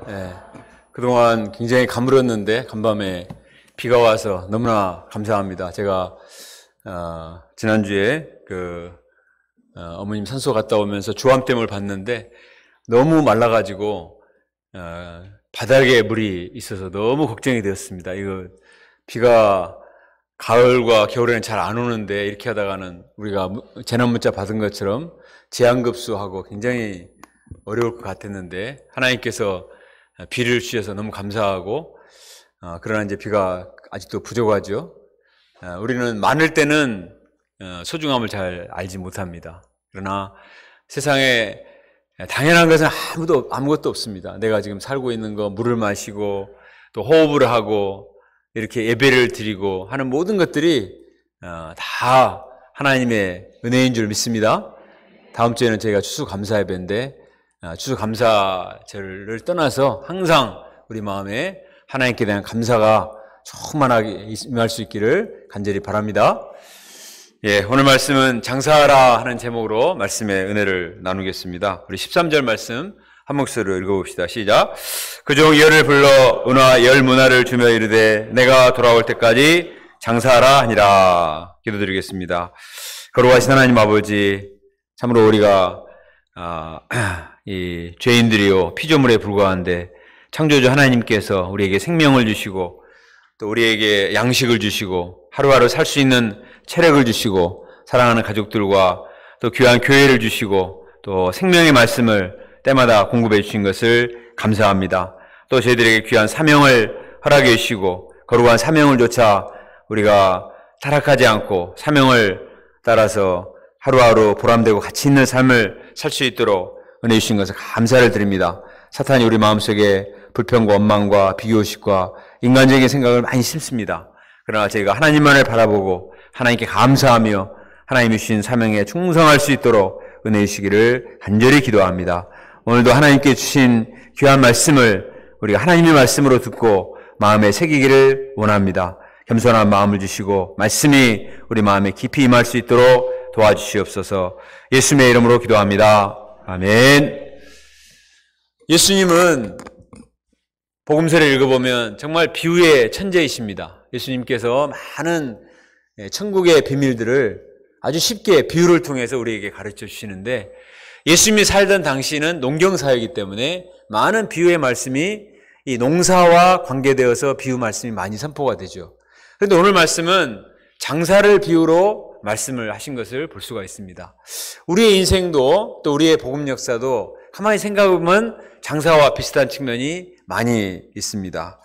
예, 그동안 굉장히 가물었는데 간밤에 비가 와서 너무나 감사합니다. 제가 지난주에 어머님 산소 갔다 오면서 주암댐을 봤는데 너무 말라가지고 바닥에 물이 있어서 너무 걱정이 되었습니다. 이거 비가 가을과 겨울에는 잘 안 오는데 이렇게 하다가는 우리가 재난 문자 받은 것처럼 제한급수하고 굉장히 어려울 것 같았는데 하나님께서 비를 주셔서 너무 감사하고 그러나 이제 비가 아직도 부족하죠. 우리는 많을 때는 소중함을 잘 알지 못합니다. 그러나 세상에 당연한 것은 아무것도 없습니다. 내가 지금 살고 있는 거, 물을 마시고 또 호흡을 하고 이렇게 예배를 드리고 하는 모든 것들이 다 하나님의 은혜인 줄 믿습니다. 다음 주에는 저희가 추수감사 예배인데 추수감사절을 떠나서 항상 우리 마음에 하나님께 대한 감사가 충만하게 임할 수 있기를 간절히 바랍니다. 예, 오늘 말씀은 장사하라 하는 제목으로 말씀의 은혜를 나누겠습니다. 우리 13절 말씀 한 목소리로 읽어봅시다. 시작. 그중 열을 불러 은화 열 문화를 주며 이르되 내가 돌아올 때까지 장사하라 하니라. 기도드리겠습니다. 거룩하신 하나님 아버지, 참으로 우리가 이 죄인들이요 피조물에 불과한데 창조주 하나님께서 우리에게 생명을 주시고 또 우리에게 양식을 주시고 하루하루 살 수 있는 체력을 주시고 사랑하는 가족들과 또 귀한 교회를 주시고 또 생명의 말씀을 때마다 공급해 주신 것을 감사합니다. 또 저희들에게 귀한 사명을 허락해 주시고 거룩한 사명을 좇아 우리가 타락하지 않고 사명을 따라서 하루하루 보람되고 가치 있는 삶을 살 수 있도록 은혜 주신 것을 감사를 드립니다. 사탄이 우리 마음속에 불평과 원망과 비교의식과 인간적인 생각을 많이 심습니다. 그러나 저희가 하나님만을 바라보고 하나님께 감사하며 하나님이 주신 사명에 충성할 수 있도록 은혜 주시기를 간절히 기도합니다. 오늘도 하나님께 주신 귀한 말씀을 우리가 하나님의 말씀으로 듣고 마음에 새기기를 원합니다. 겸손한 마음을 주시고 말씀이 우리 마음에 깊이 임할 수 있도록 도와주시옵소서. 예수님의 이름으로 기도합니다. 아멘. 예수님은 복음서를 읽어보면 정말 비유의 천재이십니다. 예수님께서 많은 천국의 비밀들을 아주 쉽게 비유를 통해서 우리에게 가르쳐 주시는데 예수님이 살던 당시는 농경사회이기 때문에 많은 비유의 말씀이 이 농사와 관계되어서 비유 말씀이 많이 선포가 되죠. 그런데 오늘 말씀은 장사를 비유로 말씀을 하신 것을 볼 수가 있습니다. 우리의 인생도 또 우리의 복음 역사도 가만히 생각해보면 장사와 비슷한 측면이 많이 있습니다.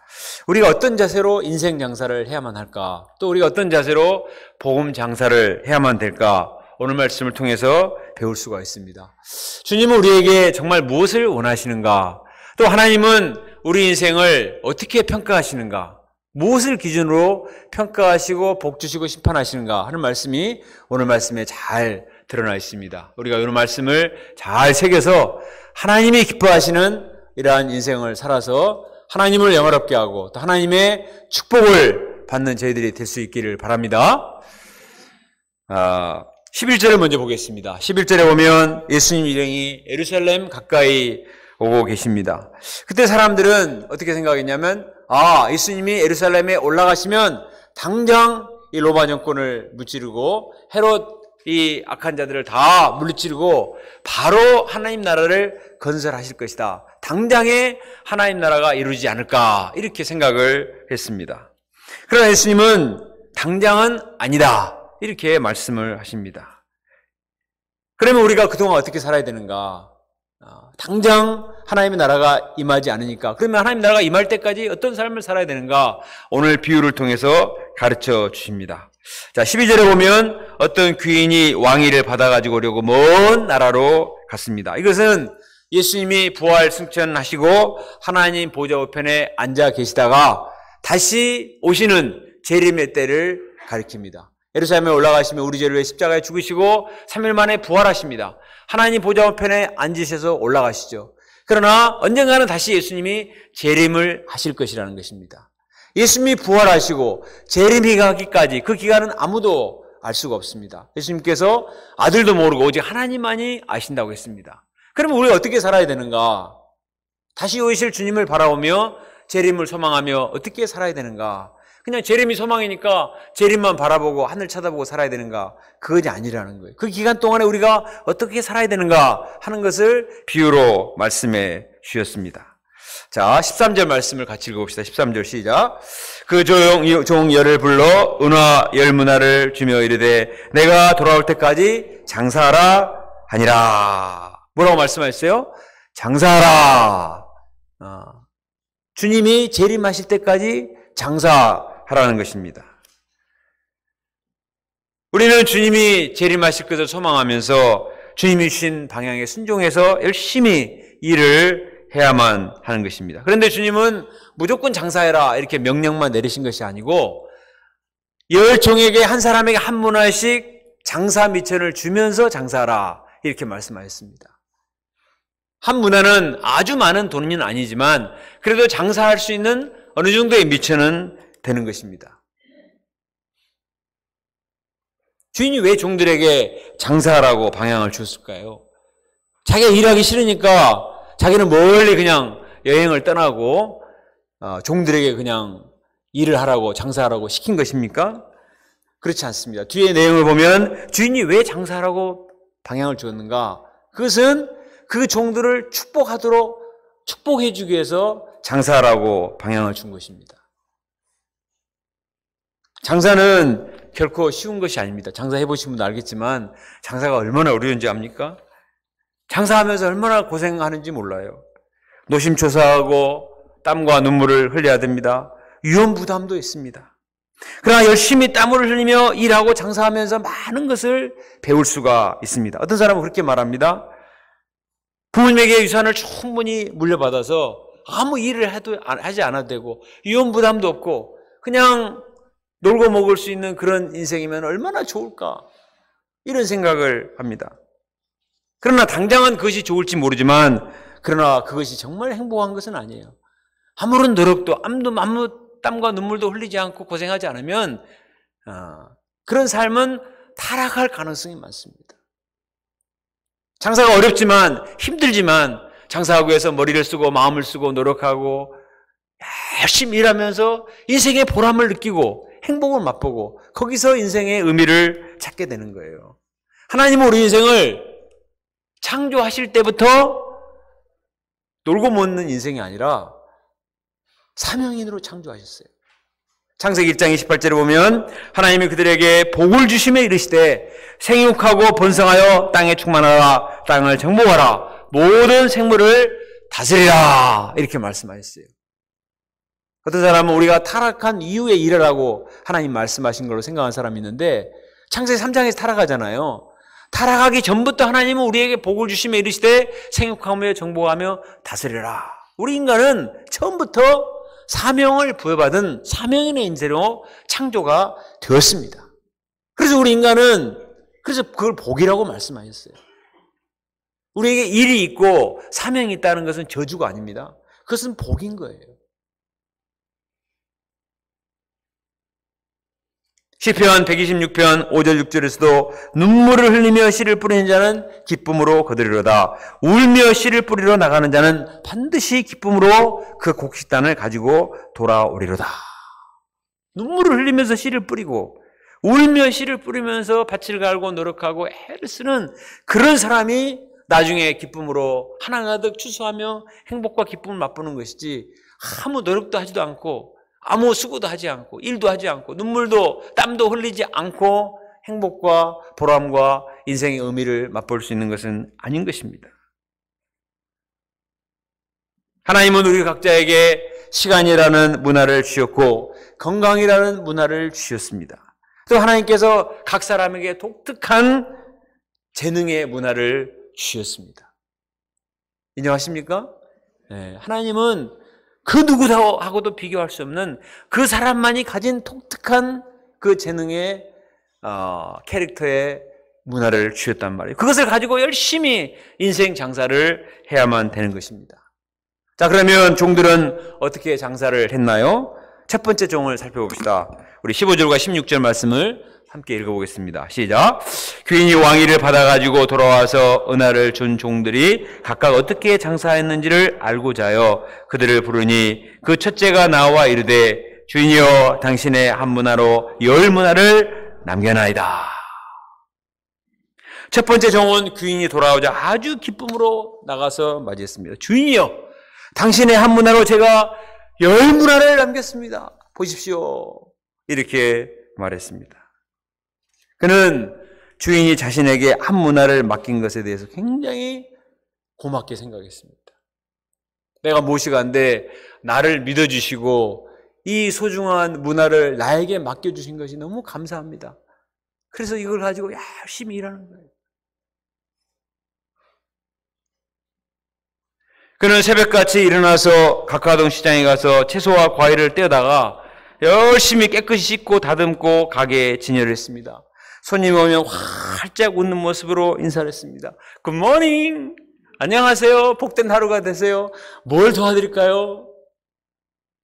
우리가 어떤 자세로 인생 장사를 해야만 할까? 또 우리가 어떤 자세로 복음 장사를 해야만 될까? 오늘 말씀을 통해서 배울 수가 있습니다. 주님은 우리에게 정말 무엇을 원하시는가? 또 하나님은 우리 인생을 어떻게 평가하시는가? 무엇을 기준으로 평가하시고 복 주시고 심판하시는가 하는 말씀이 오늘 말씀에 잘 드러나 있습니다. 우리가 오늘 말씀을 잘 새겨서 하나님이 기뻐하시는 이러한 인생을 살아서 하나님을 영화롭게 하고 또 하나님의 축복을 받는 저희들이 될 수 있기를 바랍니다. 11절을 먼저 보겠습니다. 11절에 보면 예수님 일행이 예루살렘 가까이 오고 계십니다. 그때 사람들은 어떻게 생각했냐면 예수님이 예루살렘에 올라가시면 당장 이 로마 정권을 무찌르고 헤롯 이 악한 자들을 다 물리치르고 바로 하나님 나라를 건설하실 것이다. 당장에 하나님 나라가 이루어지지 않을까 이렇게 생각을 했습니다. 그러나 예수님은 당장은 아니다 이렇게 말씀을 하십니다. 그러면 우리가 그동안 어떻게 살아야 되는가? 당장 하나님의 나라가 임하지 않으니까 그러면 하나님 나라가 임할 때까지 어떤 삶을 살아야 되는가? 오늘 비유를 통해서 가르쳐 주십니다. 자, 12절에 보면 어떤 귀인이 왕위를 받아가지고 오려고 먼 나라로 갔습니다. 이것은 예수님이 부활 승천하시고 하나님 보좌 우편에 앉아 계시다가 다시 오시는 재림의 때를 가리킵니다. 예루살렘에 올라가시면 우리 죄를 위해 십자가에 죽으시고 3일 만에 부활하십니다. 하나님 보좌 우편에 앉으셔서 올라가시죠. 그러나 언젠가는 다시 예수님이 재림을 하실 것이라는 것입니다. 예수님이 부활하시고 재림이 가기까지 그 기간은 아무도 알 수가 없습니다. 예수님께서 아들도 모르고 오직 하나님만이 아신다고 했습니다. 그러면 우리가 어떻게 살아야 되는가? 다시 오실 주님을 바라보며 재림을 소망하며 어떻게 살아야 되는가? 그냥 재림이 소망이니까 재림만 바라보고 하늘 쳐다보고 살아야 되는가? 그것이 아니라는 거예요. 그 기간 동안에 우리가 어떻게 살아야 되는가 하는 것을 비유로 말씀해 주셨습니다. 자, 13절 말씀을 같이 읽어봅시다. 13절 시작. 그 종 열을 불러 은화 열문화를 주며 이르되 내가 돌아올 때까지 장사하라 하니라. 뭐라고 말씀하셨어요? 장사하라. 주님이 재림하실 때까지 장사하라는 것입니다. 우리는 주님이 재림하실 것을 소망하면서 주님이 주신 방향에 순종해서 열심히 일을 해야만 하는 것입니다. 그런데 주님은 무조건 장사해라 이렇게 명령만 내리신 것이 아니고 열 종에게 한 사람에게 한 문화씩 장사 미천을 주면서 장사하라 이렇게 말씀하셨습니다. 한 문화는 아주 많은 돈은 아니지만 그래도 장사할 수 있는 어느 정도의 미천은 되는 것입니다. 주인이 왜 종들에게 장사하라고 방향을 줬을까요? 자기가 일하기 싫으니까 자기는 멀리 그냥 여행을 떠나고 종들에게 그냥 일을 하라고 장사하라고 시킨 것입니까? 그렇지 않습니다. 뒤에 내용을 보면 주인이 왜 장사하라고 방향을 주었는가? 그것은 그 종들을 축복하도록 축복해 주기 위해서 장사하라고 방향을 준 것입니다. 장사는 결코 쉬운 것이 아닙니다. 장사해 보신 분도 알겠지만 장사가 얼마나 어려운지 압니까? 장사하면서 얼마나 고생하는지 몰라요. 노심초사하고 땀과 눈물을 흘려야 됩니다. 위험 부담도 있습니다. 그러나 열심히 땀을 흘리며 일하고 장사하면서 많은 것을 배울 수가 있습니다. 어떤 사람은 그렇게 말합니다. 부모님에게 유산을 충분히 물려받아서 아무 일을 하지 않아도 되고 위험 부담도 없고 그냥 놀고 먹을 수 있는 그런 인생이면 얼마나 좋을까 이런 생각을 합니다. 그러나 당장은 그것이 좋을지 모르지만 그러나 그것이 정말 행복한 것은 아니에요. 아무런 노력도 아무 땀과 눈물도 흘리지 않고 고생하지 않으면 그런 삶은 타락할 가능성이 많습니다. 장사가 어렵지만 힘들지만 장사하기 위해서 머리를 쓰고 마음을 쓰고 노력하고 열심히 일하면서 인생의 보람을 느끼고 행복을 맛보고 거기서 인생의 의미를 찾게 되는 거예요. 하나님은 우리 인생을 창조하실 때부터 놀고 먹는 인생이 아니라 사명인으로 창조하셨어요. 창세기 1장 28절에 보면 하나님이 그들에게 복을 주시며 이르시되 생육하고 번성하여 땅에 충만하라 땅을 정복하라 모든 생물을 다스리라 이렇게 말씀하셨어요. 어떤 사람은 우리가 타락한 이후에 일하라고 하나님 말씀하신 걸로 생각하는 사람이 있는데 창세기 3장에서 타락하잖아요. 타락하기 전부터 하나님은 우리에게 복을 주시며 이르시되 생육하며 정복하며 다스리라. 우리 인간은 처음부터 사명을 부여받은 사명인의 인재로 창조가 되었습니다. 그래서 우리 인간은 그래서 그걸 복이라고 말씀하셨어요. 우리에게 일이 있고 사명이 있다는 것은 저주가 아닙니다. 그것은 복인 거예요. 시편 126편 5절 6절에서도 눈물을 흘리며 씨를 뿌리는 자는 기쁨으로 거두리로다. 울며 씨를 뿌리러 나가는 자는 반드시 기쁨으로 그 곡식단을 가지고 돌아오리로다. 눈물을 흘리면서 씨를 뿌리고 울며 씨를 뿌리면서 밭을 갈고 노력하고 애를 쓰는 그런 사람이 나중에 기쁨으로 하나가득 추수하며 행복과 기쁨을 맛보는 것이지 아무 노력도 하지도 않고 아무 수고도 하지 않고 일도 하지 않고 눈물도 땀도 흘리지 않고 행복과 보람과 인생의 의미를 맛볼 수 있는 것은 아닌 것입니다. 하나님은 우리 각자에게 시간이라는 문화를 주셨고 건강이라는 문화를 주셨습니다. 또 하나님께서 각 사람에게 독특한 재능의 문화를 주셨습니다. 인정하십니까? 네, 하나님은 그 누구하고도 비교할 수 없는 그 사람만이 가진 독특한 그 재능의 캐릭터의 문화를 주셨단 말이에요. 그것을 가지고 열심히 인생 장사를 해야만 되는 것입니다. 자, 그러면 종들은 어떻게 장사를 했나요? 첫 번째 종을 살펴봅시다. 우리 15절과 16절 말씀을 함께 읽어보겠습니다. 시작. 귀인이 왕위를 받아가지고 돌아와서 은하를 준 종들이 각각 어떻게 장사했는지를 알고자 하여 그들을 부르니 그 첫째가 나와 이르되 주인이여 당신의 한 문화로 10문화를 남겨나이다. 첫 번째 종은 귀인이 돌아오자 아주 기쁨으로 나가서 맞이했습니다. 주인이여 당신의 한 문화로 제가 10문화를 남겼습니다. 보십시오. 이렇게 말했습니다. 그는 주인이 자신에게 한 문화를 맡긴 것에 대해서 굉장히 고맙게 생각했습니다. 내가 모시간데 나를 믿어주시고 이 소중한 문화를 나에게 맡겨주신 것이 너무 감사합니다. 그래서 이걸 가지고 열심히 일하는 거예요. 그는 새벽같이 일어나서 각화동 시장에 가서 채소와 과일을 떼어다가 열심히 깨끗이 씻고 다듬고 가게에 진열을 했습니다. 손님이 오면 활짝 웃는 모습으로 인사를 했습니다. 굿모닝! 안녕하세요. 복된 하루가 되세요. 뭘 도와드릴까요?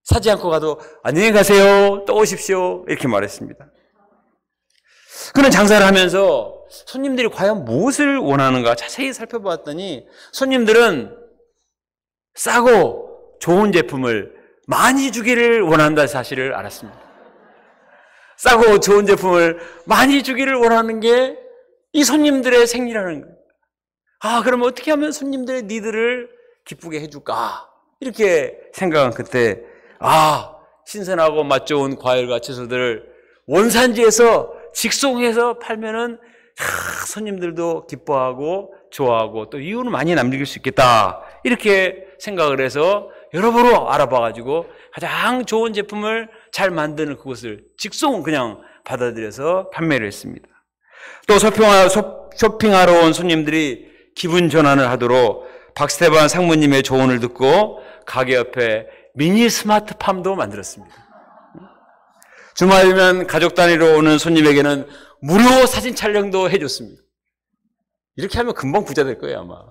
사지 않고 가도 안녕히 가세요. 또 오십시오. 이렇게 말했습니다. 그는 장사를 하면서 손님들이 과연 무엇을 원하는가 자세히 살펴보았더니 손님들은 싸고 좋은 제품을 많이 주기를 원한다는 사실을 알았습니다. 싸고 좋은 제품을 많이 주기를 원하는 게 이 손님들의 생리라는 거예요. 그러면 어떻게 하면 손님들의 니드를 기쁘게 해줄까? 이렇게 생각한 그때 신선하고 맛 좋은 과일과 채소들을 원산지에서 직송해서 팔면은 손님들도 기뻐하고 좋아하고 또 이윤을 많이 남길 수 있겠다. 이렇게 생각을 해서 여러모로 알아봐가지고 가장 좋은 제품을 잘 만드는 그것을 직송 그냥 받아들여서 판매를 했습니다. 또 쇼핑하러 온 손님들이 기분 전환을 하도록 박스테반 상무님의 조언을 듣고 가게 옆에 미니 스마트팜도 만들었습니다. 주말이면 가족 단위로 오는 손님에게는 무료 사진 촬영도 해줬습니다. 이렇게 하면 금방 부자 될 거예요, 아마.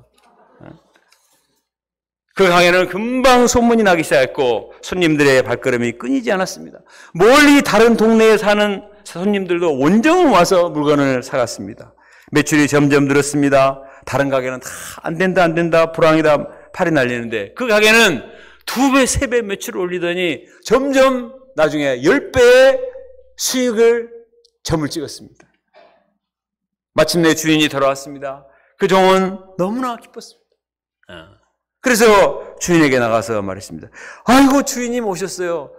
그 가게는 금방 소문이 나기 시작했고 손님들의 발걸음이 끊이지 않았습니다. 멀리 다른 동네에 사는 손님들도 원정 와서 물건을 사갔습니다. 매출이 점점 늘었습니다. 다른 가게는 다 안 된다, 불황이다, 팔이 날리는데 그 가게는 2배, 3배 매출을 올리더니 점점 나중에 10배의 수익을 점을 찍었습니다. 마침내 주인이 돌아왔습니다. 그 종은 너무나 기뻤습니다. 그래서 주인에게 나가서 말했습니다. 아이고 주인님 오셨어요.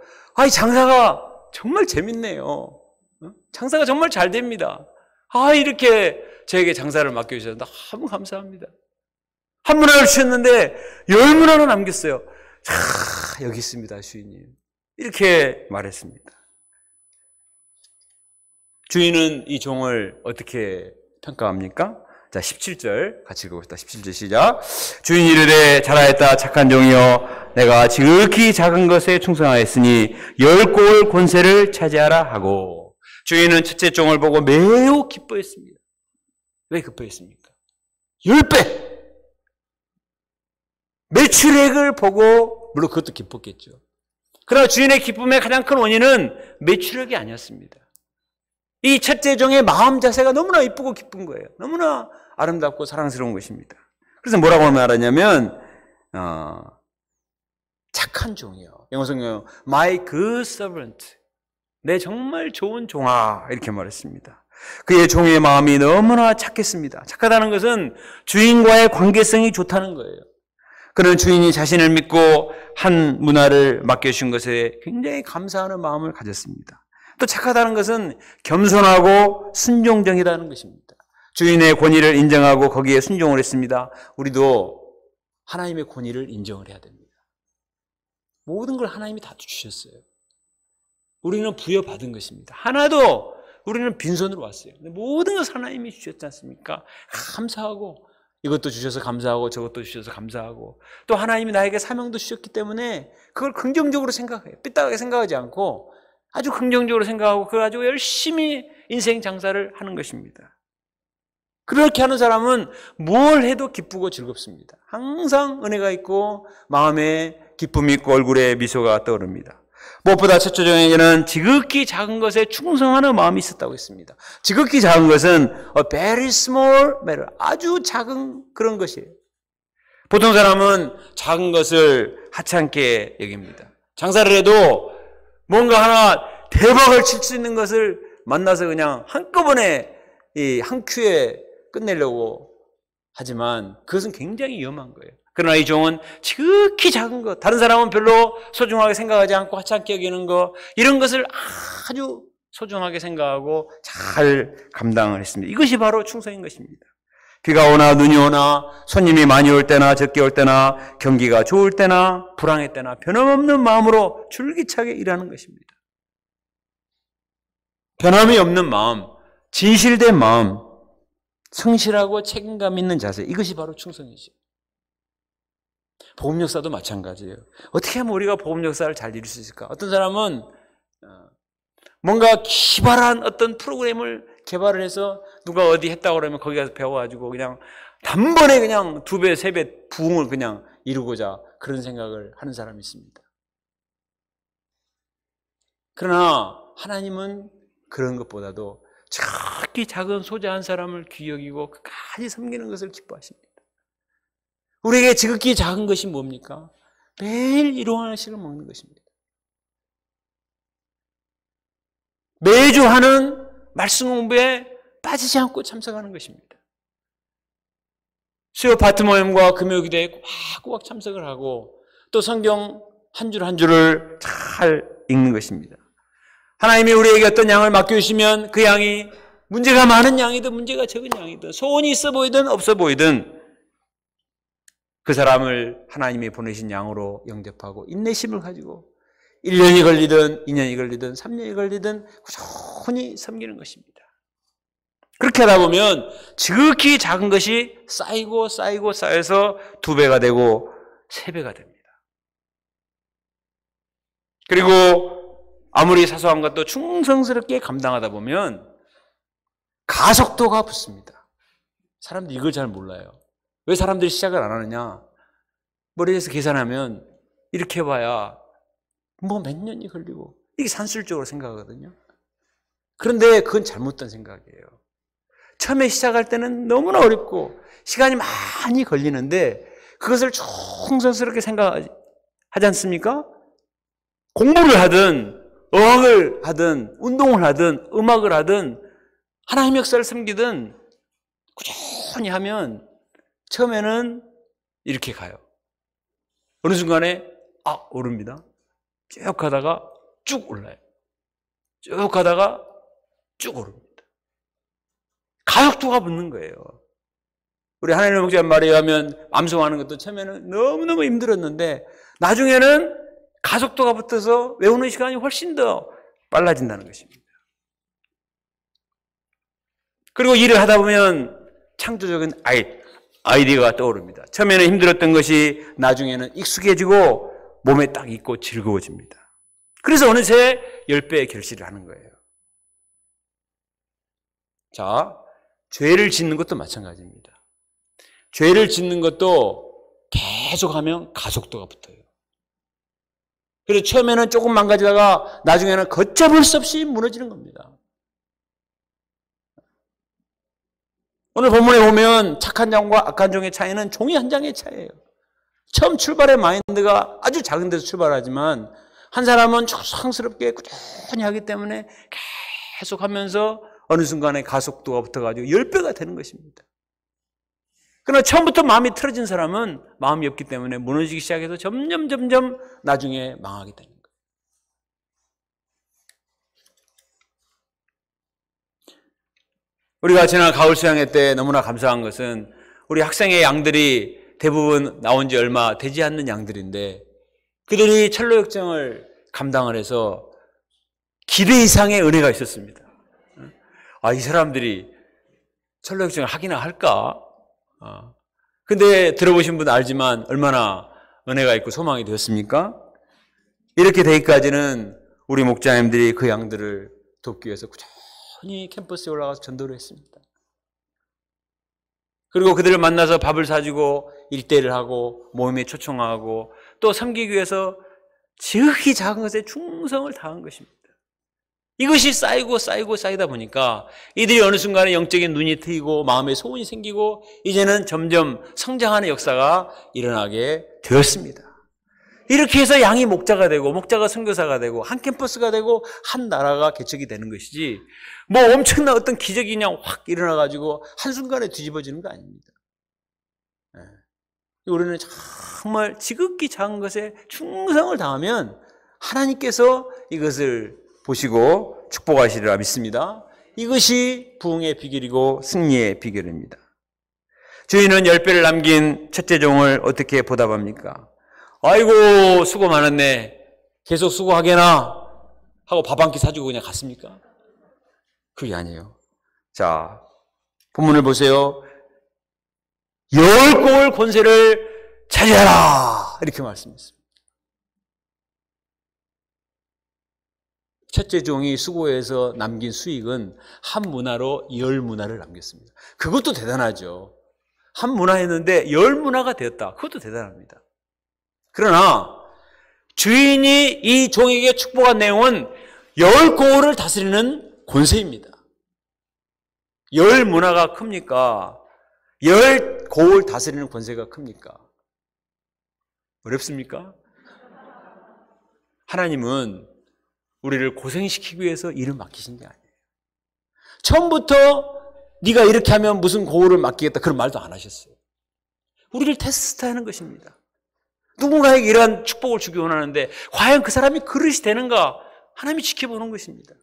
장사가 정말 재밌네요. 장사가 정말 잘 됩니다. 이렇게 저에게 장사를 맡겨주셔서 너무 감사합니다. 한 문화를 주셨는데 10문화나 남겼어요. 여기 있습니다 주인님. 이렇게 말했습니다. 주인은 이 종을 어떻게 평가합니까? 자, 17절 같이 읽어봅시다. 17절 시작. 주인이 이르되 잘하였다 착한 종이여 내가 지극히 작은 것에 충성하였으니 10골 권세를 차지하라 하고 주인은 첫째 종을 보고 매우 기뻐했습니다. 왜 기뻐했습니까? 10배! 매출액을 보고 물론 그것도 기뻤겠죠. 그러나 주인의 기쁨의 가장 큰 원인은 매출액이 아니었습니다. 이 첫째 종의 마음 자세가 너무나 이쁘고 기쁜 거예요. 너무나 아름답고 사랑스러운 것입니다. 그래서 뭐라고 말하냐면 착한 종이요. 영어 성경 My good servant. 내 정말 좋은 종아 이렇게 말했습니다. 그의 종의 마음이 너무나 착했습니다. 착하다는 것은 주인과의 관계성이 좋다는 거예요. 그는 주인이 자신을 믿고 한 문화를 맡겨주신 것에 굉장히 감사하는 마음을 가졌습니다. 또 착하다는 것은 겸손하고 순종적이라는 것입니다. 주인의 권위를 인정하고 거기에 순종을 했습니다. 우리도 하나님의 권위를 인정을 해야 됩니다. 모든 걸 하나님이 다 주셨어요. 우리는 부여받은 것입니다. 하나도 우리는 빈손으로 왔어요. 모든 것을 하나님이 주셨지 않습니까? 감사하고 이것도 주셔서 감사하고 저것도 주셔서 감사하고 또 하나님이 나에게 사명도 주셨기 때문에 그걸 긍정적으로 생각해요. 삐딱하게 생각하지 않고 아주 긍정적으로 생각하고 그걸 가지고 열심히 인생 장사를 하는 것입니다. 그렇게 하는 사람은 뭘 해도 기쁘고 즐겁습니다. 항상 은혜가 있고 마음에 기쁨이 있고 얼굴에 미소가 떠오릅니다. 무엇보다 최초적에는 지극히 작은 것에 충성하는 마음이 있었다고 했습니다. 지극히 작은 것은 a very small matter, 아주 작은 그런 것이에요. 보통 사람은 작은 것을 하찮게 여깁니다. 장사를 해도 뭔가 하나 대박을 칠 수 있는 것을 만나서 그냥 한꺼번에 한 큐에 끝내려고 하지만 그것은 굉장히 위험한 거예요. 그러나 이 종은 지극히 작은 것, 다른 사람은 별로 소중하게 생각하지 않고 하찮게 여기는 것, 이런 것을 아주 소중하게 생각하고 잘 감당을 했습니다. 이것이 바로 충성인 것입니다. 비가 오나 눈이 오나 손님이 많이 올 때나 적게 올 때나 경기가 좋을 때나 불황의 때나 변함없는 마음으로 줄기차게 일하는 것입니다. 변함이 없는 마음, 진실된 마음, 성실하고 책임감 있는 자세, 이것이 바로 충성이죠. 복음 역사도 마찬가지예요. 어떻게 하면 우리가 복음 역사를 잘 이룰 수 있을까? 어떤 사람은 뭔가 기발한 어떤 프로그램을 개발을 해서 누가 어디 했다고 그러면 거기 가서 배워가지고 그냥 단번에 그냥 2배, 3배 부흥을 그냥 이루고자 그런 생각을 하는 사람이 있습니다. 그러나 하나님은 그런 것보다도 작게 작은 소자한 사람을 귀히 여기고 끝까지 섬기는 것을 기뻐하십니다. 우리에게 지극히 작은 것이 뭡니까? 매일 일용 하나씩을 먹는 것입니다. 매주 하는 말씀 공부에 빠지지 않고 참석하는 것입니다. 수요 파트 모임과 금요 기도에 꼬박꼬박 참석을 하고 또 성경 한 줄 한 줄을 잘 읽는 것입니다. 하나님이 우리에게 어떤 양을 맡겨주시면 그 양이 문제가 많은 양이든 문제가 적은 양이든 소원이 있어 보이든 없어 보이든 그 사람을 하나님이 보내신 양으로 영접하고 인내심을 가지고 1년이 걸리든 2년이 걸리든 3년이 걸리든 꾸준히 섬기는 것입니다. 그렇게 하다 보면 지극히 작은 것이 쌓이고 쌓이고 쌓여서 2배가 되고 3배가 됩니다. 그리고 아무리 사소한 것도 충성스럽게 감당하다 보면 가속도가 붙습니다. 사람들이 이걸 잘 몰라요. 왜 사람들이 시작을 안 하느냐? 머리에서 계산하면 이렇게 해봐야 뭐 몇 년이 걸리고 이게 산술적으로 생각하거든요. 그런데 그건 잘못된 생각이에요. 처음에 시작할 때는 너무나 어렵고 시간이 많이 걸리는데 그것을 충성스럽게 생각하지 않습니까? 공부를 하든 어학을 하든 운동을 하든 음악을 하든 하나님 역사를 섬기든 꾸준히 하면 처음에는 이렇게 가요. 어느 순간에 오릅니다. 쭉 가다가 쭉 올라요. 쭉 가다가 쭉 오릅니다. 가속도가 붙는 거예요. 우리 하나님의 목자님 말에 의하면 암송하는 것도 처음에는 너무너무 힘들었는데 나중에는 가속도가 붙어서 외우는 시간이 훨씬 더 빨라진다는 것입니다. 그리고 일을 하다 보면 창조적인 아이디어가 떠오릅니다. 처음에는 힘들었던 것이 나중에는 익숙해지고 몸에 딱 있고 즐거워집니다. 그래서 어느새 10배의 결실을 하는 거예요. 자, 죄를 짓는 것도 마찬가지입니다. 죄를 짓는 것도 계속하면 가속도가 붙어요. 그래서 처음에는 조금 망가지다가 나중에는 걷잡을 수 없이 무너지는 겁니다. 오늘 본문에 보면 착한 종과 악한 종의 차이는 종이 한 장의 차이예요. 처음 출발의 마인드가 아주 작은 데서 출발하지만 한 사람은 충성스럽게 꾸준히 하기 때문에 계속 하면서 어느 순간에 가속도가 붙어가지고 10배가 되는 것입니다. 그러나 처음부터 마음이 틀어진 사람은 마음이 없기 때문에 무너지기 시작해서 점점 나중에 망하게 되는 거예요. 우리가 지난 가을 수양회 때 너무나 감사한 것은 우리 학생의 양들이 대부분 나온 지 얼마 되지 않는 양들인데 그들이 철로 역정을 감당을 해서 기대 이상의 은혜가 있었습니다. 이 사람들이 철로 역정을 하기나 할까? 근데 들어보신 분 알지만 얼마나 은혜가 있고 소망이 되었습니까? 이렇게 되기까지는 우리 목자님들이 그 양들을 돕기 위해서 꾸준히 캠퍼스에 올라가서 전도를 했습니다. 그리고 그들을 만나서 밥을 사주고 일대를 하고 모임에 초청하고 또 섬기기 위해서 지극히 작은 것에 충성을 다한 것입니다. 이것이 쌓이다 보니까 이들이 어느 순간에 영적인 눈이 트이고 마음에 소원이 생기고 이제는 점점 성장하는 역사가 일어나게 되었습니다. 이렇게 해서 양이 목자가 되고 목자가 선교사가 되고 한 캠퍼스가 되고 한 나라가 개척이 되는 것이지 뭐 엄청난 어떤 기적이 그냥 확 일어나가지고 한순간에 뒤집어지는 거 아닙니다. 우리는 정말 지극히 작은 것에 충성을 다하면 하나님께서 이것을 보시고 축복하시리라 믿습니다. 이것이 부흥의 비결이고 승리의 비결입니다. 주인은 10배를 남긴 첫째 종을 어떻게 보답합니까? 아이고 수고 많았네. 계속 수고하게나 하고 밥 한 끼 사주고 그냥 갔습니까? 그게 아니에요. 자, 본문을 보세요. 10골 권세를 차지하라 이렇게 말씀했습니다. 첫째 종이 수고해서 남긴 수익은 한 문화로 10문화를 남겼습니다. 그것도 대단하죠. 한 문화 했는데 10문화가 되었다. 그것도 대단합니다. 그러나 주인이 이 종에게 축복한 내용은 10고을을 다스리는 권세입니다. 10문화가 큽니까? 10고을 다스리는 권세가 큽니까? 어렵습니까? 하나님은 우리를 고생시키기 위해서 일을 맡기신 게 아니에요. 처음부터 네가 이렇게 하면 무슨 고을을 맡기겠다 그런 말도 안 하셨어요. 우리를 테스트하는 것입니다. 누군가에게 이러한 축복을 주기 원하는데 과연 그 사람이 그릇이 되는가 하나님이 지켜보는 것입니다.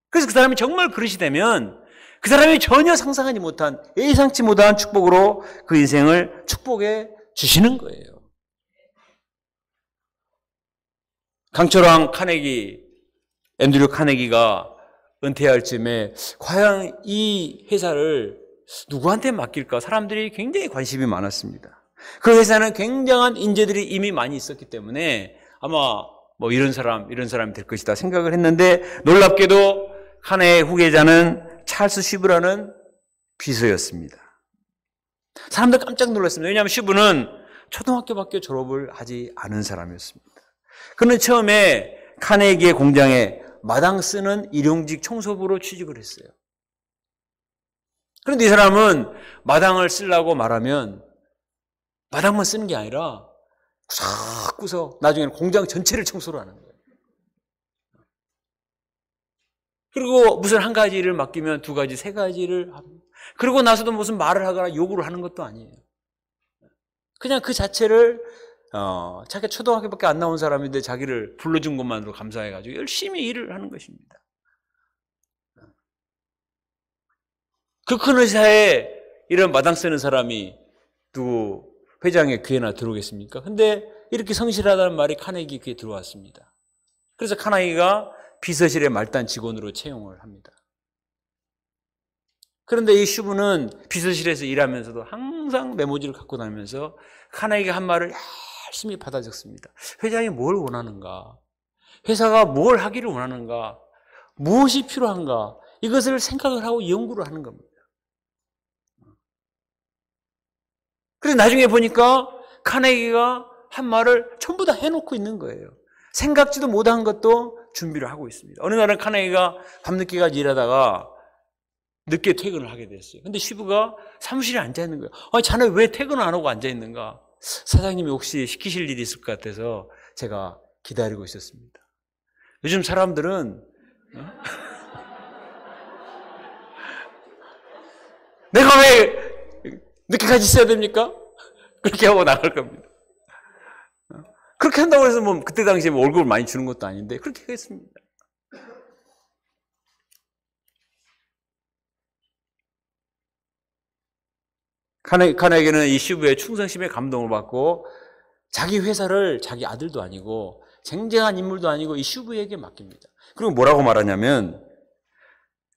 그래서 그 사람이 정말 그릇이 되면 그 사람이 전혀 상상하지 못한 예상치 못한 축복으로 그 인생을 축복해 주시는 거예요. 강철왕 카네기, 앤드류 카네기가 은퇴할 즈음에 과연 이 회사를 누구한테 맡길까? 사람들이 굉장히 관심이 많았습니다. 그 회사는 굉장한 인재들이 이미 많이 있었기 때문에 아마 뭐 이런 사람이 될 것이다 생각을 했는데 놀랍게도 카네의 후계자는 찰스 쉬브라는 비서였습니다. 사람들 깜짝 놀랐습니다. 왜냐하면 쉬브는 초등학교밖에 졸업을 하지 않은 사람이었습니다. 그는 처음에 카네기의 공장에 마당 쓰는 일용직 청소부로 취직을 했어요. 그런데 이 사람은 마당을 쓰려고 말하면 마당만 쓰는 게 아니라 구석구석 나중에는 공장 전체를 청소를 하는 거예요. 그리고 무슨 한 가지 일을 맡기면 두 가지, 세 가지 일을 합니다. 그러고 나서도 무슨 말을 하거나 요구를 하는 것도 아니에요. 그냥 그 자체를 자기가 초등학교밖에 안 나온 사람인데 자기를 불러준 것만으로 감사해가지고 열심히 일을 하는 것입니다. 그 큰 회사에 이런 마당 쓰는 사람이 누구 회장의 귀에나 들어오겠습니까? 근데 이렇게 성실하다는 말이 카네기 귀에 들어왔습니다. 그래서 카네기가 비서실의 말단 직원으로 채용을 합니다. 그런데 이 슈브는 비서실에서 일하면서도 항상 메모지를 갖고 다니면서 카네기가 한 말을 열심히 받아 적습니다. 회장이 뭘 원하는가? 회사가 뭘 하기를 원하는가? 무엇이 필요한가? 이것을 생각을 하고 연구를 하는 겁니다. 그래서 나중에 보니까 카네기가 한 말을 전부 다 해놓고 있는 거예요. 생각지도 못한 것도 준비를 하고 있습니다. 어느 날은 카네기가 밤늦게까지 일하다가 늦게 퇴근을 하게 됐어요. 근데 쉬브가 사무실에 앉아있는 거예요. 아니, 자네 왜 퇴근을 안 하고 앉아있는가? 사장님이 혹시 시키실 일이 있을 것 같아서 제가 기다리고 있었습니다. 요즘 사람들은 내가 왜 늦게까지 있어야 됩니까? 그렇게 하고 나갈 겁니다. 그렇게 한다고 해서 뭐 그때 당시에 뭐 월급을 많이 주는 것도 아닌데 그렇게 하겠습니다. 카네기는 이 슈브의 충성심에 감동을 받고 자기 회사를 자기 아들도 아니고 쟁쟁한 인물도 아니고 이 슈브에게 맡깁니다. 그리고 뭐라고 말하냐면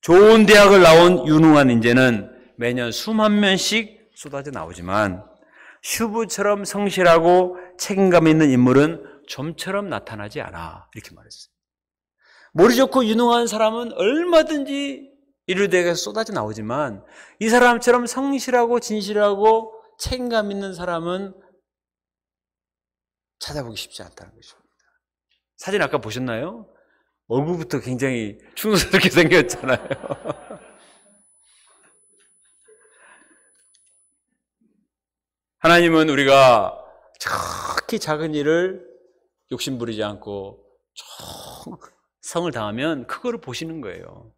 좋은 대학을 나온 유능한 인재는 매년 수만 명씩 쏟아져 나오지만 슈브처럼 성실하고 책임감 있는 인물은 좀처럼 나타나지 않아. 이렇게 말했어요. 머리 좋고 유능한 사람은 얼마든지 인류대에서 쏟아져 나오지만 이 사람처럼 성실하고 진실하고 책임감 있는 사람은 찾아보기 쉽지 않다는 것입니다. 사진 아까 보셨나요? 얼굴부터 굉장히 충성스럽게 생겼잖아요. 하나님은 우리가 정확히 작은 일을 욕심부리지 않고 성을 다하면 그거를 보시는 거예요.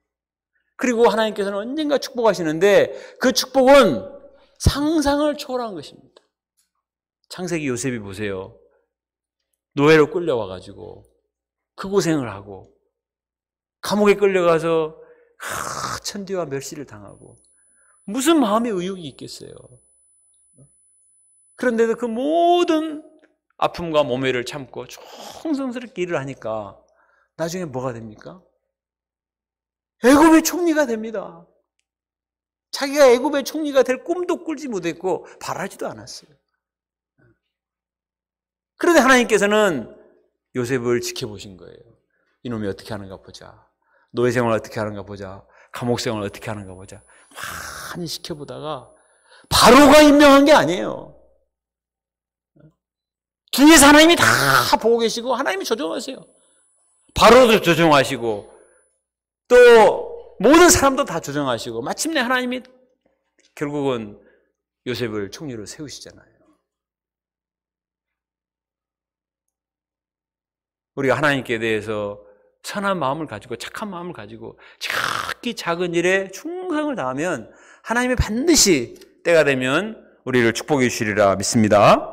그리고 하나님께서는 언젠가 축복하시는데 그 축복은 상상을 초월한 것입니다. 창세기 요셉이 보세요. 노예로 끌려와가지고 그 고생을 하고 감옥에 끌려가서 천대와 멸시를 당하고 무슨 마음의 의욕이 있겠어요. 그런데도 그 모든 아픔과 모멸을 참고 충성스럽게 일을 하니까 나중에 뭐가 됩니까? 애굽의 총리가 됩니다. 자기가 애굽의 총리가 될 꿈도 꿀지 못했고 바라지도 않았어요. 그런데 하나님께서는 요셉을 지켜보신 거예요. 이놈이 어떻게 하는가 보자. 노예 생활을 어떻게 하는가 보자. 감옥 생활을 어떻게 하는가 보자. 많이 지켜보다가 바로가 임명한 게 아니에요. 뒤에서 하나님이 다 보고 계시고 하나님이 조종하세요. 바로도 조종하시고 또 모든 사람도 다 조종하시고 마침내 하나님이 결국은 요셉을 총리로 세우시잖아요. 우리가 하나님께 대해서 선한 마음을 가지고 착한 마음을 가지고 작기 작은 일에 충성을 다하면 하나님이 반드시 때가 되면 우리를 축복해 주시리라 믿습니다.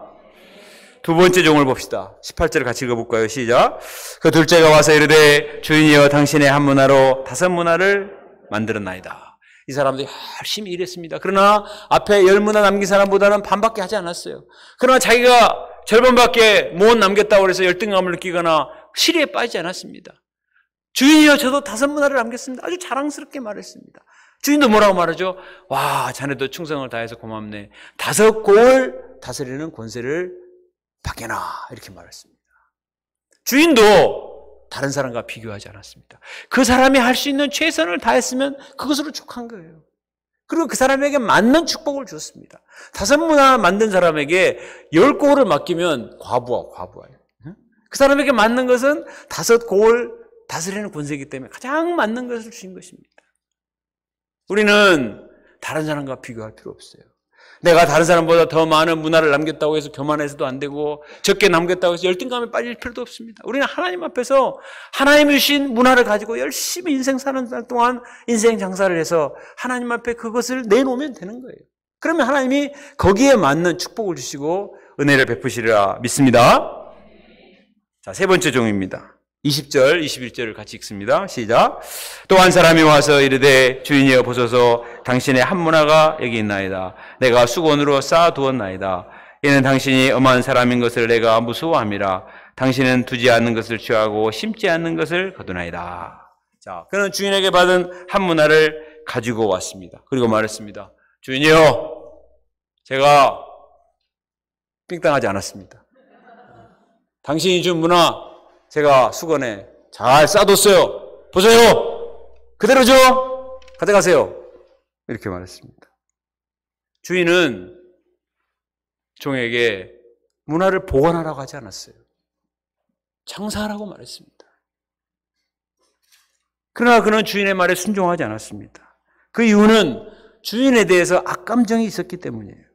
두 번째 종을 봅시다. 18절을 같이 읽어볼까요? 시작. 그 둘째가 와서 이르되 주인이여 당신의 한 문화로 5문화를 만들었나이다. 이 사람들이 열심히 일했습니다. 그러나 앞에 10문화 남긴 사람보다는 반밖에 하지 않았어요. 그러나 자기가 절반밖에 못 남겼다고 해서 열등감을 느끼거나 시리에 빠지지 않았습니다. 주인이여 저도 5문화를 남겼습니다. 아주 자랑스럽게 말했습니다. 주인도 뭐라고 말하죠? 와, 자네도 충성을 다해서 고맙네. 5골 다스리는 권세를 받게나 이렇게 말했습니다. 주인도 다른 사람과 비교하지 않았습니다. 그 사람이 할 수 있는 최선을 다했으면 그것으로 족한 거예요. 그리고 그 사람에게 맞는 축복을 줬습니다. 5문화 만든 사람에게 10골을 맡기면 과부하예요. 그 사람에게 맞는 것은 5골 다스리는 권세이기 때문에 가장 맞는 것을 주신 것입니다. 우리는 다른 사람과 비교할 필요 없어요. 내가 다른 사람보다 더 많은 문화를 남겼다고 해서 교만해서도 안 되고 적게 남겼다고 해서 열등감에 빠질 필요도 없습니다. 우리는 하나님 앞에서 하나님이 주신 문화를 가지고 열심히 인생 사는 날 동안 인생 장사를 해서 하나님 앞에 그것을 내놓으면 되는 거예요. 그러면 하나님이 거기에 맞는 축복을 주시고 은혜를 베푸시리라 믿습니다. 자, 세 번째 종입니다. 20절, 21절을 같이 읽습니다. 시작. 또 한 사람이 와서 이르되 주인이여 보소서 당신의 한 문화가 여기 있나이다. 내가 수건으로 쌓아두었나이다. 이는 당신이 엄한 사람인 것을 내가 무서워함이라. 당신은 두지 않는 것을 취하고 심지 않는 것을 거두나이다. 자, 그는 주인에게 받은 한 문화를 가지고 왔습니다. 그리고 말했습니다. 주인이여, 제가 삥땅하지 않았습니다. 당신이 준 문화 제가 수건에 잘 싸뒀어요. 보세요. 그대로 줘. 가져가세요. 이렇게 말했습니다. 주인은 종에게 문화를 보관하라고 하지 않았어요. 장사하라고 말했습니다. 그러나 그는 주인의 말에 순종하지 않았습니다. 그 이유는 주인에 대해서 악감정이 있었기 때문이에요.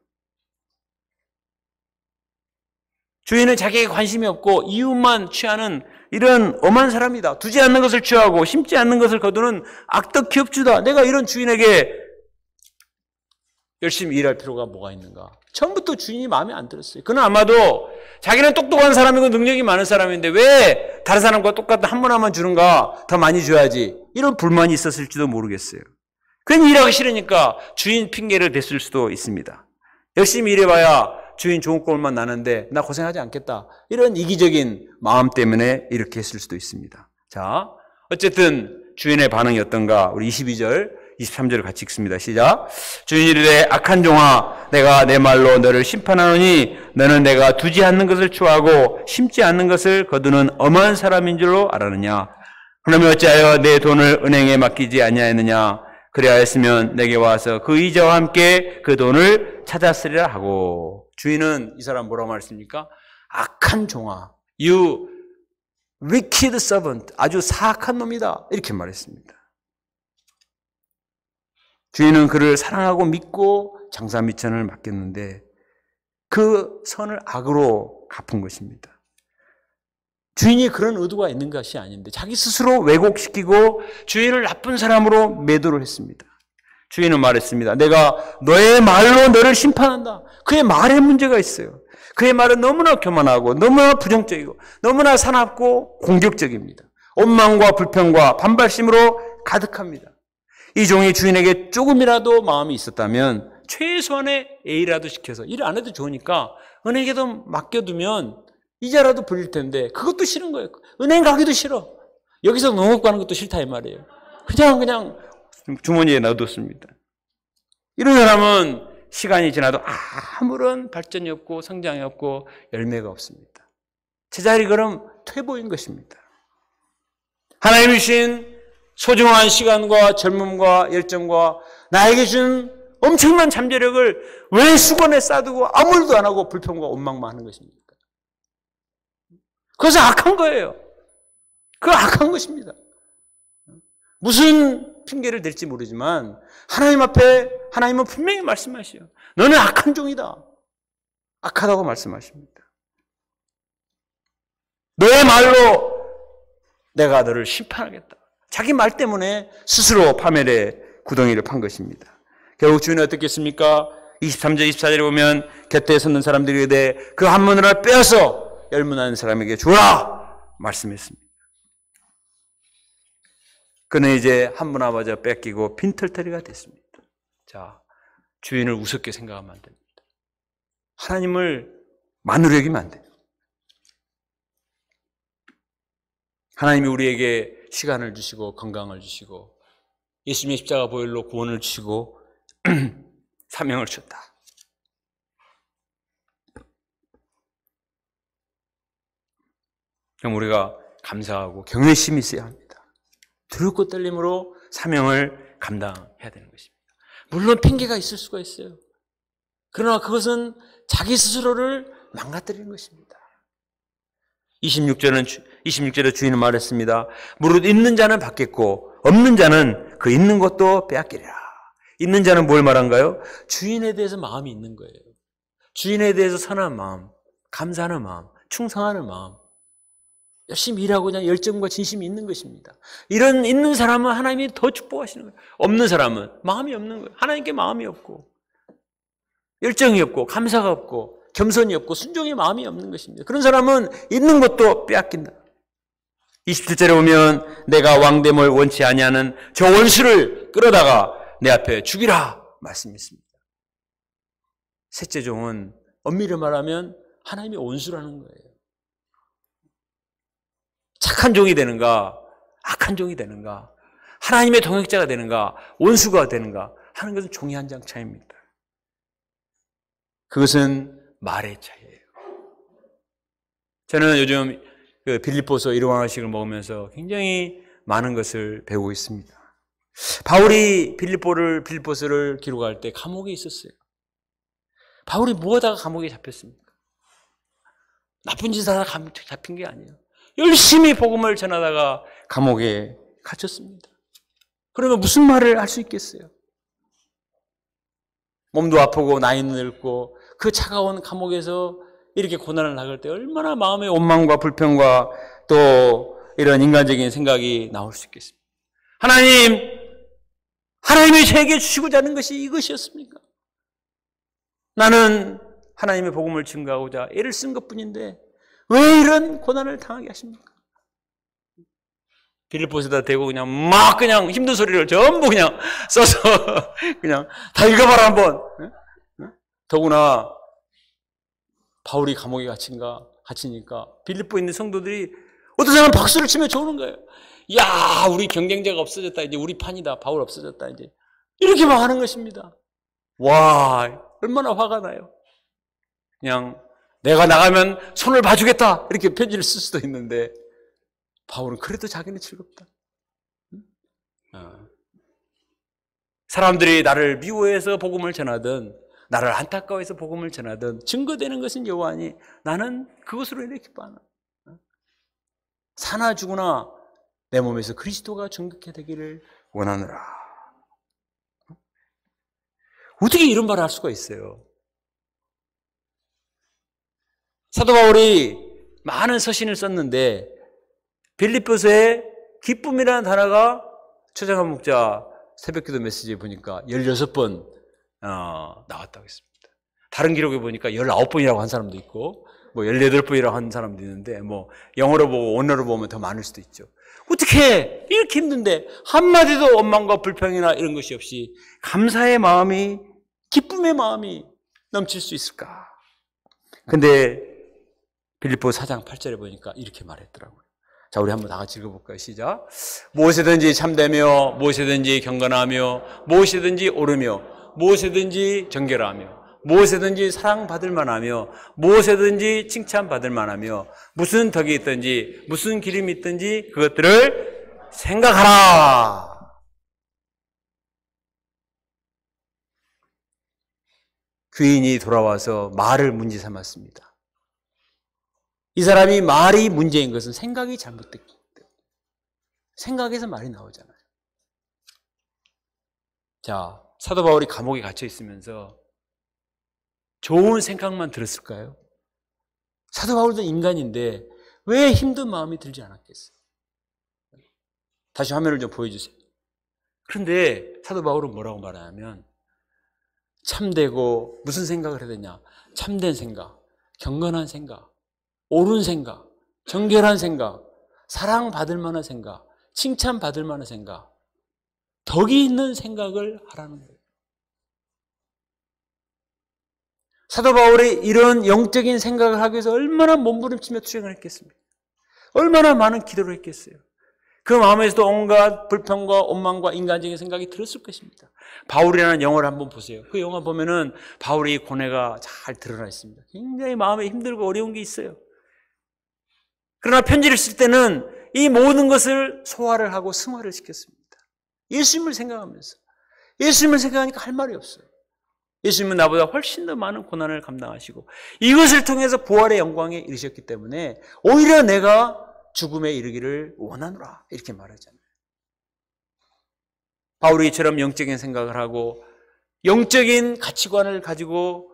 주인은 자기에게 관심이 없고 이웃만 취하는 이런 엄한 사람이다. 두지 않는 것을 취하고 심지 않는 것을 거두는 악덕 기업주다. 내가 이런 주인에게 열심히 일할 필요가 뭐가 있는가. 처음부터 주인이 마음에 안 들었어요. 그는 아마도 자기는 똑똑한 사람이고 능력이 많은 사람인데 왜 다른 사람과 똑같은 한 문화만 주는가, 더 많이 줘야지, 이런 불만이 있었을지도 모르겠어요. 괜히 일하기 싫으니까 주인 핑계를 댔을 수도 있습니다. 열심히 일해봐야 주인 좋은 꼴만 나는데 나 고생하지 않겠다. 이런 이기적인 마음 때문에 이렇게 했을 수도 있습니다. 자, 어쨌든 주인의 반응이 어떤가? 우리 22절, 23절을 같이 읽습니다. 시작. 주인이 이르되 악한 종아, 내가 내 말로 너를 심판하노니 너는 내가 두지 않는 것을 취하고 심지 않는 것을 거두는 엄한 사람인 줄로 알았느냐? 그러면 어찌하여 내 돈을 은행에 맡기지 아니하였느냐? 그리하였으면 내게 와서 그 이자와 함께 그 돈을 찾았으리라 하고. 주인은 이 사람 뭐라고 말했습니까? 악한 종아, you wicked servant, 아주 사악한 놈이다. 이렇게 말했습니다. 주인은 그를 사랑하고 믿고 장사 미천을 맡겼는데 그 선을 악으로 갚은 것입니다. 주인이 그런 의도가 있는 것이 아닌데 자기 스스로 왜곡시키고 주인을 나쁜 사람으로 매도를 했습니다. 주인은 말했습니다. 내가 너의 말로 너를 심판한다. 그의 말에 문제가 있어요. 그의 말은 너무나 교만하고 너무나 부정적이고 너무나 사납고 공격적입니다. 원망과 불평과 반발심으로 가득합니다. 이 종이 주인에게 조금이라도 마음이 있었다면 최소한의 A라도 시켜서 일 안 해도 좋으니까 은행에도 맡겨두면 이자라도 불릴 텐데 그것도 싫은 거예요. 은행 가기도 싫어. 여기서 농업 가는 것도 싫다 이 말이에요. 그냥 주머니에 넣어뒀습니다. 이런 사람은 시간이 지나도 아무런 발전이 없고 성장이 없고 열매가 없습니다. 제자리 그럼 퇴보인 것입니다. 하나님이 주신 소중한 시간과 젊음과 열정과 나에게 준 엄청난 잠재력을 왜 수건에 싸두고 아무 일도 안 하고 불평과 원망만 하는 것입니까? 그것은 악한 거예요. 그거 악한 것입니다. 무슨 핑계를 댈지 모르지만 하나님 앞에 하나님은 분명히 말씀하시요. 너는 악한 종이다. 악하다고 말씀하십니다. 너의 말로 내가 너를 심판하겠다. 자기 말 때문에 스스로 파멸의 구덩이를 판 것입니다. 결국 주인은 어떻게 했습니까? 23절 24절에 보면 곁에 섰는 사람들이 이르되 그 한 문을 빼앗아 열문하는 사람에게 주라 말씀했습니다. 그는 이제 한 문화마저 뺏기고 빈털터리가 됐습니다. 자, 주인을 우습게 생각하면 안 됩니다. 하나님을 만으로 여기면 안 돼요. 하나님이 우리에게 시간을 주시고 건강을 주시고 예수님의 십자가 보혈로 구원을 주시고 사명을 주셨다. 그럼 우리가 감사하고 경외심이 있어야 합니다. 두렵고 떨림으로 사명을 감당해야 되는 것입니다. 물론 핑계가 있을 수가 있어요. 그러나 그것은 자기 스스로를 망가뜨리는 것입니다. 26절에 주인은 말했습니다. 무릇 있는 자는 받겠고 없는 자는 그 있는 것도 빼앗기리라. 있는 자는 뭘 말한가요? 주인에 대해서 마음이 있는 거예요. 주인에 대해서 선한 마음, 감사하는 마음, 충성하는 마음, 열심히 일하고 그냥 열정과 진심이 있는 것입니다. 이런 있는 사람은 하나님이 더 축복하시는 거예요. 없는 사람은 마음이 없는 거예요. 하나님께 마음이 없고 열정이 없고 감사가 없고 겸손이 없고 순종의 마음이 없는 것입니다. 그런 사람은 있는 것도 빼앗긴다. 27절에 보면 내가 왕됨을 원치 아니하는 저 원수를 끌어다가 내 앞에 죽이라 말씀했습니다. 셋째 종은 엄밀히 말하면 하나님의 원수라는 거예요. 착한 종이 되는가 악한 종이 되는가 하나님의 동역자가 되는가 원수가 되는가 하는 것은 종이 한 장 차이입니다. 그것은 말의 차이예요. 저는 요즘 빌립보서 1호강식을 먹으면서 굉장히 많은 것을 배우고 있습니다. 바울이 빌립보서를 기록할 때 감옥에 있었어요. 바울이 무엇하다가 감옥에 잡혔습니까? 나쁜 짓 하다가 감옥에 잡힌 게 아니에요. 열심히 복음을 전하다가 감옥에 갇혔습니다. 그러면 무슨 말을 할 수 있겠어요? 몸도 아프고 나이는 늙고 그 차가운 감옥에서 이렇게 고난을 당할 때 얼마나 마음의 원망과 불평과 또 이런 인간적인 생각이 나올 수 있겠습니까? 하나님이 저에게 주시고자 하는 것이 이것이었습니까? 나는 하나님의 복음을 증거하고자 애를 쓴 것뿐인데 왜 이런 고난을 당하게 하십니까? 빌립보서에다 대고 그냥 힘든 소리를 전부 그냥 써서 그냥 다 읽어봐라 한번. 더구나 바울이 감옥에 갇히니까 빌립보에 있는 성도들이 어떤 사람은 박수를 치며 좋은 거예요. 야, 우리 경쟁자가 없어졌다. 이제 우리 판이다. 바울 없어졌다. 이제 이렇게 막 하는 것입니다. 와, 얼마나 화가 나요. 그냥 내가 나가면 손을 봐주겠다. 이렇게 편지를 쓸 수도 있는데 바울은 그래도 자기는 즐겁다. 사람들이 나를 미워해서 복음을 전하든 나를 안타까워해서 복음을 전하든 증거되는 것은 여호와니 나는 그것으로 인해 기뻐하나. 사나 죽으나 내 몸에서 그리스도가 정결케 되기를 원하노라. 어떻게 이런 말을 할 수가 있어요? 사도 바울이 많은 서신을 썼는데 빌립보서에 기쁨이라는 단어가 최정한 목자 새벽기도 메시지에 보니까 16번 나왔다고 했습니다. 다른 기록에 보니까 19번이라고 한 사람도 있고 18번이라고 한 사람도 있는데 영어로 보고 원어로 보면 더 많을 수도 있죠. 어떻게 이렇게 힘든데 한마디도 원망과 불평이나 이런 것이 없이 감사의 마음이, 기쁨의 마음이 넘칠 수 있을까? 근데 빌립보 4장 8절에 보니까 이렇게 말했더라고요. 자, 우리 한번 다 같이 읽어볼까요? 시작. 무엇이든지 참되며 무엇이든지 경건하며 무엇이든지 옳으며 무엇이든지 정결하며 무엇이든지 사랑받을 만하며 무엇이든지 칭찬받을 만하며 무슨 덕이 있든지 무슨 기름이 있든지 그것들을 생각하라. 귀인이 돌아와서 말을 문제 삼았습니다. 이 사람이 말이 문제인 것은 생각이 잘못됐기 때문에. 생각에서 말이 나오잖아요. 자, 사도 바울이 감옥에 갇혀 있으면서 좋은 생각만 들었을까요? 사도 바울도 인간인데 왜 힘든 마음이 들지 않았겠어요? 다시 화면을 좀 보여주세요. 그런데 사도 바울은 뭐라고 말하냐면 참되고 무슨 생각을 해야 되냐? 참된 생각, 경건한 생각, 옳은 생각, 정결한 생각, 사랑받을 만한 생각, 칭찬받을 만한 생각, 덕이 있는 생각을 하라는 거예요. 사도 바울이 이런 영적인 생각을 하기 위해서 얼마나 몸부림치며 투쟁을 했겠습니까? 얼마나 많은 기도를 했겠어요? 그 마음에서도 온갖 불평과 원망과 인간적인 생각이 들었을 것입니다. 바울이라는 영화를 한번 보세요. 그 영화 보면은 바울의 고뇌가 잘 드러나 있습니다. 굉장히 마음에 힘들고 어려운 게 있어요. 그러나 편지를 쓸 때는 이 모든 것을 소화를 하고 승화를 시켰습니다. 예수님을 생각하면서. 예수님을 생각하니까 할 말이 없어요. 예수님은 나보다 훨씬 더 많은 고난을 감당하시고 이것을 통해서 부활의 영광에 이르셨기 때문에 오히려 내가 죽음에 이르기를 원하노라 이렇게 말하잖아요. 바울이 이처럼 영적인 생각을 하고 영적인 가치관을 가지고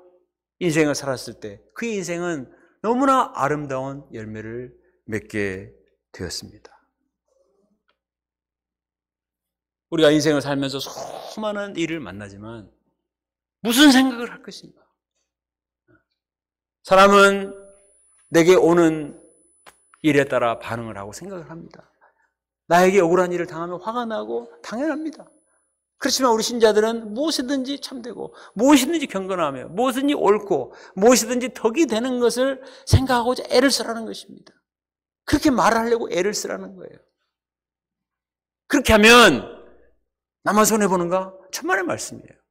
인생을 살았을 때 그의 인생은 너무나 아름다운 열매를 맺게 되었습니다. 우리가 인생을 살면서 수많은 일을 만나지만 무슨 생각을 할 것인가? 사람은 내게 오는 일에 따라 반응을 하고 생각을 합니다. 나에게 억울한 일을 당하면 화가 나고 당연합니다. 그렇지만 우리 신자들은 무엇이든지 참되고 무엇이든지 경건하며 무엇이든지 옳고 무엇이든지 덕이 되는 것을 생각하고자 애를 쓰라는 것입니다. 그렇게 말하려고 애를 쓰라는 거예요. 그렇게 하면 나만 손해보는가? 천만의 말씀이에요.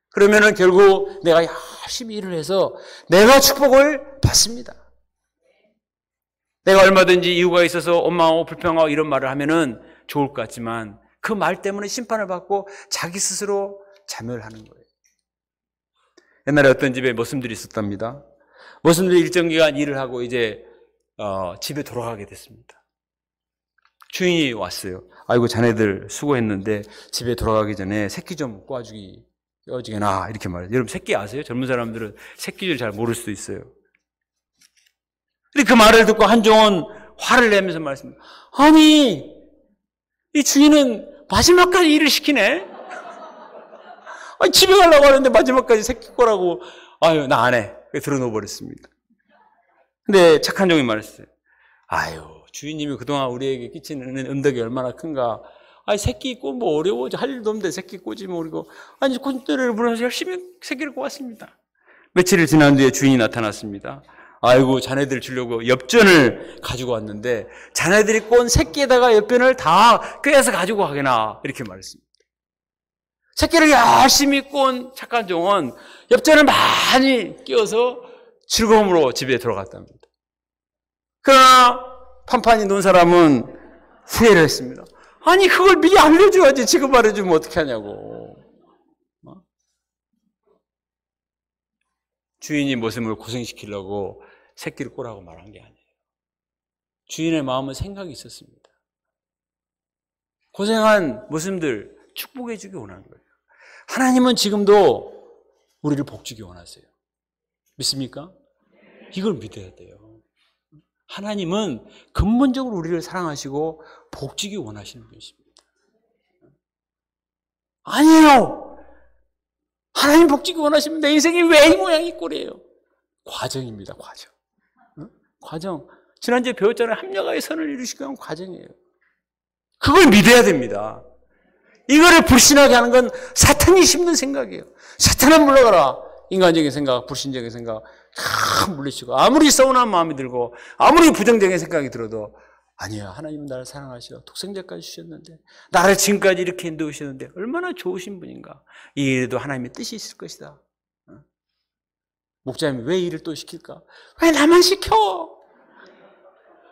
그러면은 결국 내가 열심히 일을 해서 내가 축복을 받습니다. 내가 얼마든지 이유가 있어서 원망하고 불평하고 이런 말을 하면은 좋을 것 같지만 그 말 때문에 심판을 받고 자기 스스로 자멸하는 거예요. 옛날에 어떤 집에 머슴들이 있었답니다. 머슴들이 일정 기간 일을 하고 이제 집에 돌아가게 됐습니다. 주인이 왔어요. 아이고 자네들 수고했는데 집에 돌아가기 전에 새끼 좀 꿔주게나 이렇게 말해요. 여러분 새끼 아세요? 젊은 사람들은 새끼줄 잘 모를 수도 있어요. 근데 그 말을 듣고 한종은 화를 내면서 말했습니다. 아니 이 주인은 마지막까지 일을 시키네. 아니, 집에 가려고 하는데 마지막까지 새끼 꼬라고. 아유 나 안 해. 들어놓아 버렸습니다. 근데 착한 종이 말했어요. 아유 주인님이 그동안 우리에게 끼치는 은덕이 얼마나 큰가. 아니 새끼 꼬 뭐 어려워. 할 일도 없는데 새끼 꼬지 모르고. 아니 꼰대를 부르면서 열심히 새끼를 꼬았습니다. 며칠을 지난 뒤에 주인이 나타났습니다. 아이고 자네들 주려고 엽전을 가지고 왔는데 자네들이 꼰 새끼에다가 엽전을 다 꿰서 가지고 가게나 이렇게 말했습니다. 새끼를 열심히 꼰 착한 종은 엽전을 많이 끼워서 즐거움으로 집에 들어갔답니다. 그러나 판판이 논 사람은 후회를 했습니다. 아니 그걸 미리 알려줘야지 지금 말해주면 어떻게 하냐고. 주인이 머슴을 고생시키려고 새끼를 꼬라고 말한 게 아니에요. 주인의 마음은 생각이 있었습니다. 고생한 모습들 축복해 주기 원하는 거예요. 하나님은 지금도 우리를 복주기 원하세요. 믿습니까? 이걸 믿어야 돼요. 하나님은 근본적으로 우리를 사랑하시고 복주기 원하시는 분이십니다. 아니에요. 하나님 복주기 원하시면 내 인생이 왜 이 모양이 꼴이에요? 과정입니다. 과정. 과정. 지난주에 배웠잖아요. 합력하여 선을 이루시기 위한 과정이에요. 그걸 믿어야 됩니다. 이거를 불신하게 하는 건 사탄이 심는 생각이에요. 사탄은 물러가라. 인간적인 생각, 불신적인 생각 다 물리치고 아무리 서운한 마음이 들고 아무리 부정적인 생각이 들어도 아니야. 하나님은 나를 사랑하셔. 독생자까지 주셨는데 나를 지금까지 이렇게 인도하셨는데 얼마나 좋으신 분인가. 이 일에도 하나님의 뜻이 있을 것이다. 목자님이 왜 일을 또 시킬까? 왜 나만 시켜?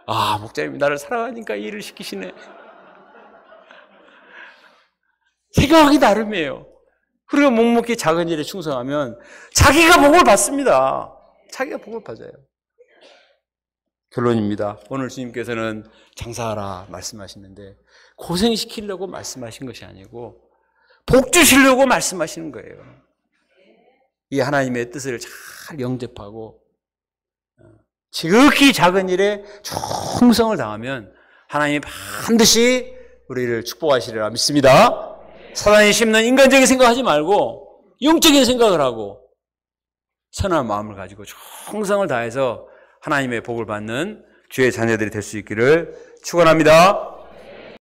아, 목자님이 나를 사랑하니까 일을 시키시네. 생각하기 나름이에요. 그리고 묵묵히 작은 일에 충성하면 자기가 복을 받습니다. 자기가 복을 받아요. 결론입니다. 오늘 주님께서는 장사하라 말씀하시는데 고생시키려고 말씀하신 것이 아니고 복 주시려고 말씀하시는 거예요. 이 하나님의 뜻을 잘 영접하고 지극히 작은 일에 충성을 다하면 하나님이 반드시 우리를 축복하시리라 믿습니다. 사단이 심는 인간적인 생각하지 말고 영적인 생각을 하고 선한 마음을 가지고 충성을 다해서 하나님의 복을 받는 주의 자녀들이 될 수 있기를 축원합니다.